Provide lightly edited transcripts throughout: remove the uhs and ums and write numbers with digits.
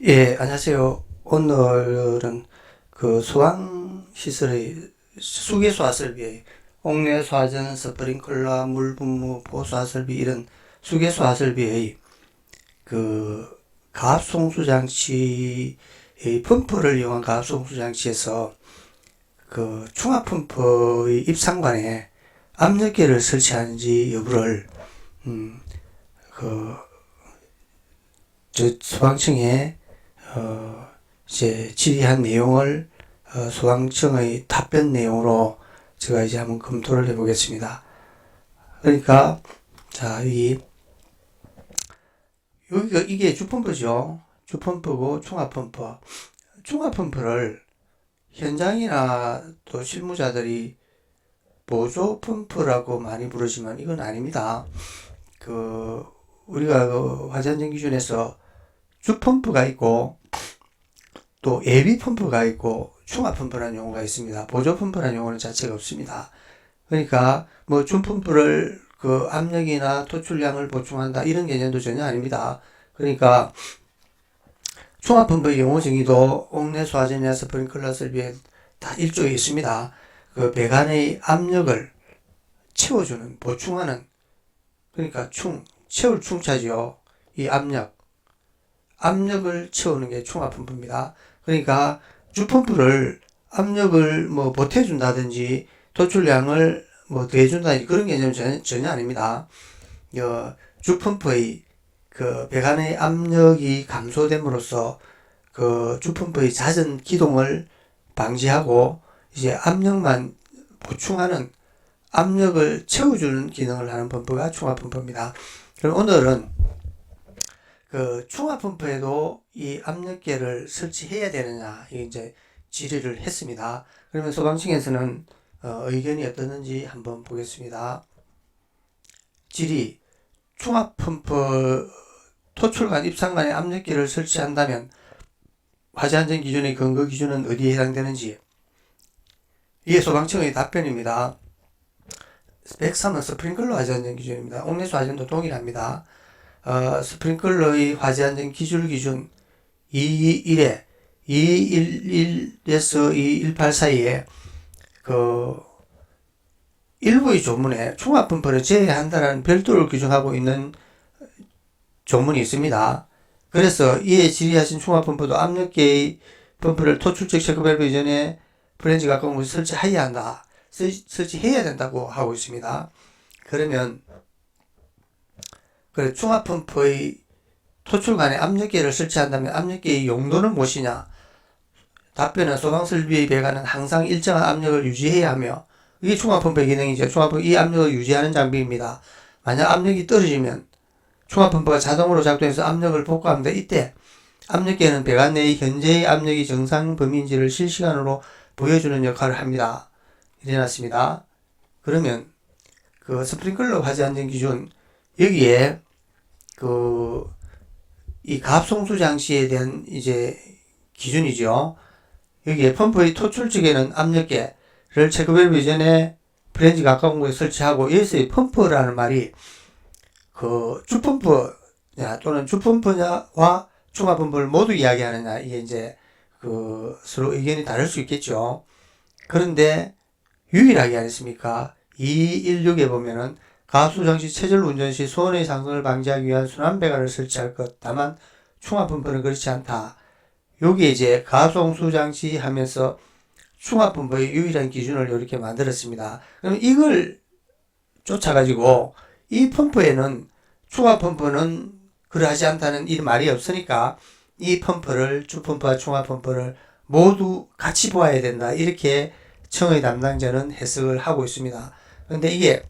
예, 안녕하세요. 오늘은 그 소방시설의 수계수화 설비, 옥내 수화전, 스프링클러, 물분무, 보수화 설비 이런 수계수화 설비의 그 가압송수 장치의 펌프를 이용한 가압송수 장치에서 그 충압 펌프의 입상관에 압력계를 설치하는지 여부를 음, 그 저 소방청에 이제 질의한 내용을 소방청의 답변 내용으로 제가 이제 한번 검토를 해보겠습니다. 그러니까 자 여기가 이게 주펌프죠. 주펌프고 충압펌프. 충압펌프를 현장이나 또 실무자들이 보조 펌프라고 많이 부르지만 이건 아닙니다. 그 우리가 그 화재안전 기준에서 주펌프가 있고 또 예비 펌프가 있고 충압 펌프라는 용어가 있습니다. 보조 펌프라는 용어는 자체가 없습니다. 그러니까 뭐 준펌프를 그 압력이나 토출량을 보충한다 이런 개념도 전혀 아닙니다. 그러니까 충압 펌프의 용어 정의도 옥내 소화전이나 스프링클러 설비에 다 일조에 있습니다. 그 배관의 압력을 채워주는 보충하는 그러니까 채울 충차지요. 이 압력을 채우는 게 충압 펌프입니다. 그러니까 주펌프를 압력을 뭐 보태준다든지 도출량을 뭐 더해준다든지 그런 개념은 전혀 아닙니다. 주펌프의 그 배관의 압력이 감소됨으로써 그 주펌프의 잦은 기동을 방지하고 이제 압력만 보충하는 압력을 채워주는 기능을 하는 펌프가 충압 펌프입니다. 그럼 오늘은 그 충압 펌프에도 이 압력계를 설치해야 되느냐 이제 질의를 했습니다. 그러면 소방청에서는 의견이 어떻는지 한번 보겠습니다. 질의 충압 펌프 토출관 입상관에 압력계를 설치한다면 화재안전 기준의 근거 기준은 어디에 해당되는지 이게 소방청의 답변입니다. 103은 스프링클러 화재안전 기준입니다. 옥내수 화재도 동일합니다. 스프링클러의 화재안전 기준 221에 211에서 218 사이에 그 일부의 조문에 충압 펌프를 제외한다는 별도를 규정하고 있는 조문이 있습니다. 그래서 이에 질의하신 충압 펌프도 압력계의 펌프를 토출적 체크밸브 이전에 프렌즈 가까운 곳에 설치해야 된다고 하고 있습니다. 그러면 충압 펌프의 토출관에 압력계를 설치한다면 압력계의 용도는 무엇이냐? 답변은 소방설비의 배관은 항상 일정한 압력을 유지해야 하며 이게 충압펌프의 기능이죠. 충압펌프 이 압력을 유지하는 장비입니다. 만약 압력이 떨어지면 충압펌프가 자동으로 작동해서 압력을 복구합니다. 이때 압력계는 배관 내의 현재의 압력이 정상 범위인지를 실시간으로 보여주는 역할을 합니다. 이래놨습니다. 그러면 그 스프링클러 화재안전 기준 여기에 이 가압송수 장치에 대한 이제 기준이죠. 여기에 펌프의 토출 쪽에는 압력계를 체크밸브 이전에 프렌즈 가까운 곳에 설치하고 여기서의 펌프라는 말이 그 주펌프냐 또는 주펌프냐와 충압펌프를 모두 이야기하느냐 이게 이제 그 서로 의견이 다를 수 있겠죠. 그런데 유일하게 아니습니까? 216에 보면은 가압수장치 체절 운전 시 소원의 상승을 방지하기 위한 순환배관을 설치할 것. 다만 충압펌프는 그렇지 않다. 여기에 이제 가압송수장치 하면서 충압펌프의 유일한 기준을 이렇게 만들었습니다. 그럼 이걸 쫓아가지고 이 펌프에는 충압펌프는 그러하지 않다는 이 말이 없으니까 이 펌프를 주펌프와 충압펌프를 모두 같이 보아야 된다. 이렇게 청의 담당자는 해석을 하고 있습니다. 그런데 이게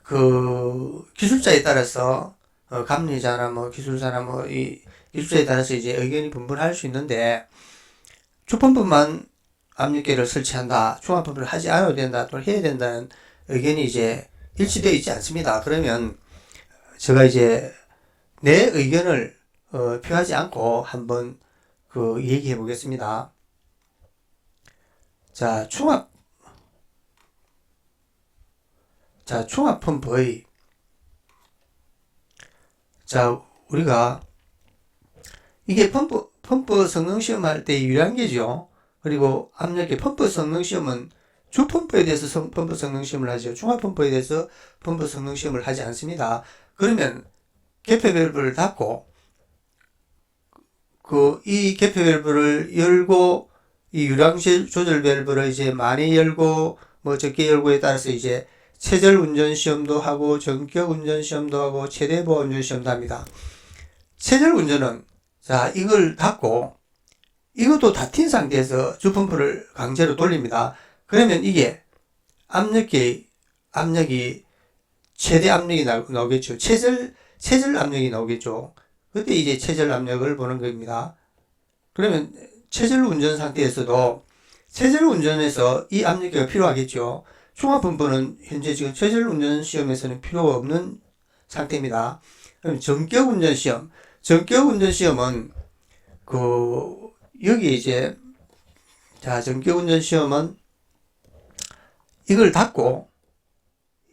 그 기술자에 따라서 감리자나 뭐 기술사나 뭐 이 기술자에 따라서 이제 의견이 분분할 수 있는데 주펌프만 압력계를 설치한다, 충압펌프를 하지 않아도 된다, 또는 해야 된다는 의견이 이제 일치되어 있지 않습니다. 그러면 제가 이제 내 의견을 표하지 않고 한번 그 얘기해 보겠습니다. 자, 충압 펌프의 우리가 이게 펌프 성능 시험할 때 유리한 게죠. 그리고 압력계 펌프 성능 시험은 주 펌프에 대해서 펌프 성능 시험을 하죠. 중화 펌프에 대해서 펌프 성능 시험을 하지 않습니다. 그러면 개폐 밸브를 닫고 이 개폐 밸브를 열고 이 유량 조절 밸브를 이제 많이 열고 뭐 적게 열고에 따라서 이제 체절 운전 시험도 하고 전격 운전 시험도 하고 최대 보호 운전 시험도 합니다. 체절 운전은 자 이걸 닫고 이것도 닫힌 상태에서 주펌프를 강제로 돌립니다. 그러면 이게 압력이 최대 압력이 나오겠죠. 체절 압력이 나오겠죠. 그때 이제 체절 압력을 보는 겁니다. 그러면 체절 운전 상태에서도 체절 운전에서 이 압력계가 필요하겠죠. 중화펌프는 현재 지금 체절 운전 시험에서는 필요가 없는 상태입니다. 그럼 전격 운전 시험. 전격 운전 시험은 여기 이제 전격 운전 시험은 이걸 닫고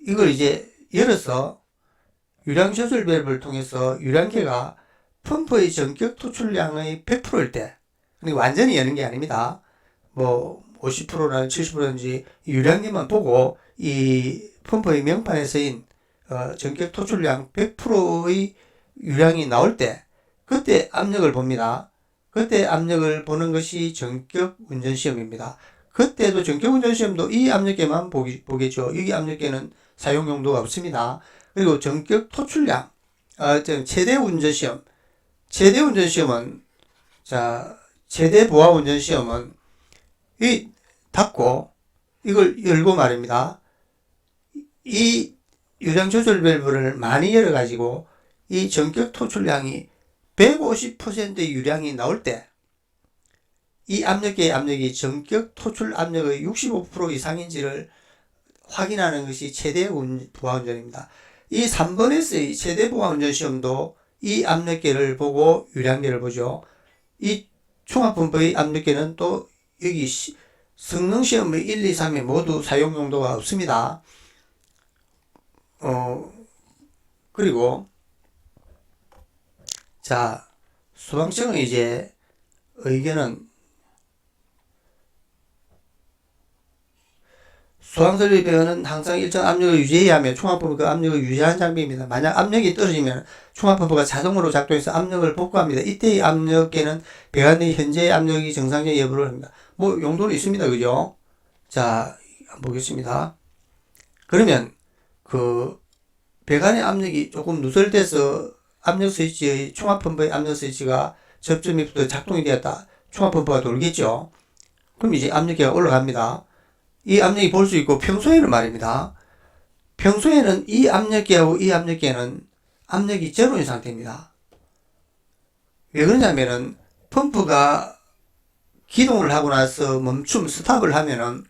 이걸 이제 열어서 유량 조절 밸브를 통해서 유량계가 펌프의 전격 토출량의 100%일 때, 완전히 여는 게 아닙니다. 뭐 50%나 70%인지 유량계만 보고 이 펌프의 명판에 서인 전격 토출량 100%의 유량이 나올 때 그때 압력을 봅니다. 그때 압력을 보는 것이 전격 운전 시험입니다. 그때도 전격 운전 시험도 이 압력계만 보겠죠. 이 압력계는 사용 용도가 없습니다. 그리고 전격 토출량, 최대 운전 시험. 최대 운전 시험은, 최대 보화 운전 시험은 이 닫고 이걸 열고 말입니다. 이 유량 조절 밸브를 많이 열어가지고 이 전격 토출량이 150%의 유량이 나올 때 이 압력계의 압력이 전격 토출 압력의 65% 이상인지를 확인하는 것이 최대 보화 운전입니다. 이 3번에서의 최대 보화 운전 시험도 이 압력계를 보고 유량계를 보죠. 이 총합펌프의 압력계는 또 여기 성능 시험의 1, 2, 3에 모두 사용 용도가 없습니다. 그리고 수방청은 이제 의견은 소방설비배원은 항상 일정 압력을 유지해야 하며 총합펌프가 압력을 유지하는 장비입니다. 만약 압력이 떨어지면 총합펌프가 자동으로 작동해서 압력을 복구합니다. 이때의 압력계는 배관의 현재 압력이 정상적 여부를 합니다. 뭐 용도는 있습니다. 그죠? 자, 보겠습니다. 그러면 배관의 압력이 조금 누설돼서 압력 스위치의 총합펌프의 압력 스위치가 접점부터 작동이 되었다. 총합펌프가 돌겠죠. 그럼 이제 압력계가 올라갑니다. 이 압력이 볼 수 있고 평소에는 말입니다. 평소에는 이 압력계하고 이 압력계는 압력이 제로인 상태입니다. 왜 그러냐면은 펌프가 기동을 하고 나서 스탑을 하면은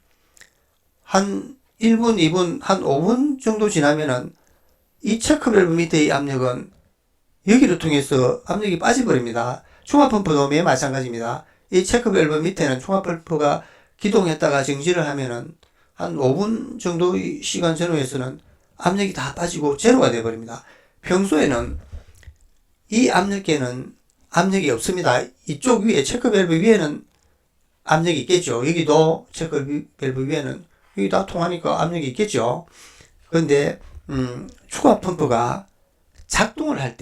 한 1분, 2분, 한 5분 정도 지나면은 이 체크밸브 밑에의 압력은 여기를 통해서 압력이 빠져버립니다. 총합펌프도 매우 마찬가지입니다. 이 체크밸브 밑에는 총합펌프가 기동했다가 정지를 하면은 한 5분 정도 시간 전후에서는 압력이 다 빠지고 제로가 되어버립니다. 평소에는 이 압력계는 압력이 없습니다. 이쪽 위에 체크밸브 위에는 압력이 있겠죠. 여기도 체크밸브 위에는 여기 다 통하니까 압력이 있겠죠. 그런데 추가 펌프가 작동을 할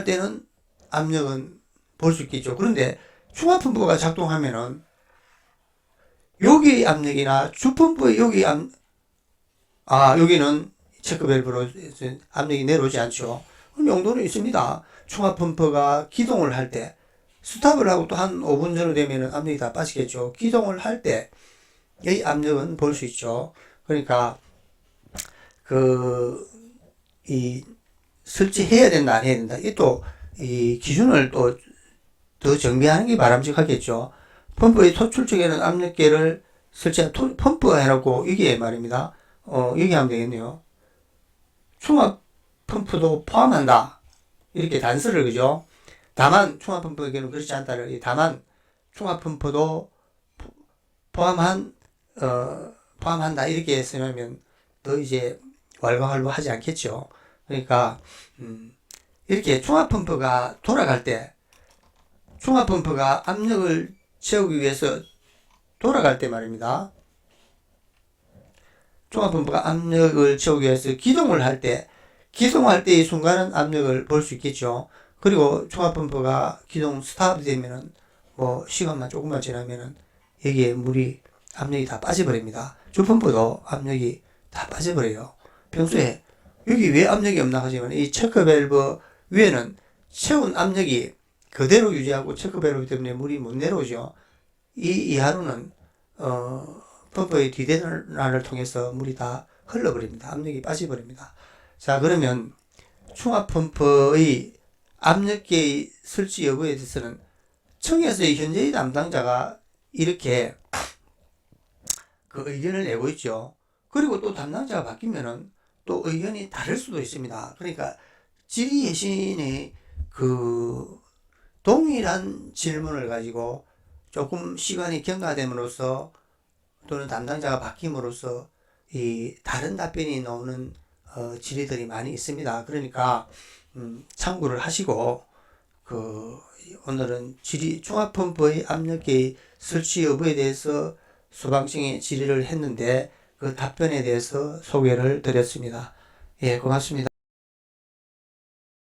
때는 압력은 볼 수 있겠죠. 그런데 추가 펌프가 작동하면은 여기 압력이나 주펌프의 여기는 체크밸브로 압력이 내려오지 않죠. 그럼 용도는 있습니다. 충합펌프가 기동을 할 때, 스탑을 하고 또 한 5분 정도 되면 압력이 다 빠지겠죠. 기동을 할 때, 이 압력은 볼 수 있죠. 그러니까, 설치해야 된다, 안 해야 된다. 이 기준을 또 더 정비하는 게 바람직하겠죠. 펌프의 토출 쪽에는 압력계를 설치한 펌프가 해놓고 이게 말입니다. 여기 하면 되겠네요. 충합 펌프도 포함한다. 이렇게 단서를 그죠? 다만 충합 펌프에게는 그렇지 않다를 다만 충합 펌프도 포함한다 이렇게 쓰면 더 이제 왈가왈부하지 않겠죠. 그러니까 이렇게 종합펌프가 돌아갈 때, 종합펌프가 압력을 채우기 위해서 돌아갈 때 말입니다. 종합펌프가 압력을 채우기 위해서 기동을 할 때, 기동할 때의 순간은 압력을 볼 수 있겠죠. 그리고 종합펌프가 기동 스탑이 되면은 뭐 시간만 조금만 지나면은 여기에 물이 압력이 다 빠져버립니다. 주펌프도 압력이 다 빠져버려요. 평소에 여기 왜 압력이 없나 하지만 이 체크밸브 위에는 채운 압력이 그대로 유지하고 체크밸브 때문에 물이 못 내려오죠. 이 이하로는 펌프의 디데널을 통해서 물이 다 흘러버립니다. 압력이 빠져버립니다. 자, 그러면 충합펌프의 압력계의 설치 여부에 대해서는 청에서의 현재의 담당자가 이렇게 그 의견을 내고 있죠. 그리고 또 담당자가 바뀌면은 또 의견이 다를 수도 있습니다. 그러니까 질의예신의 그 동일한 질문을 가지고 조금 시간이 경과됨으로써 또는 담당자가 바뀜으로써 이 다른 답변이 나오는 질의들이 많이 있습니다. 그러니까 참고를 하시고 오늘은 종합펌프의 압력계의 설치 여부에 대해서 소방청에 질의를 했는데 그 답변에 대해서 소개를 드렸습니다. 예, 고맙습니다.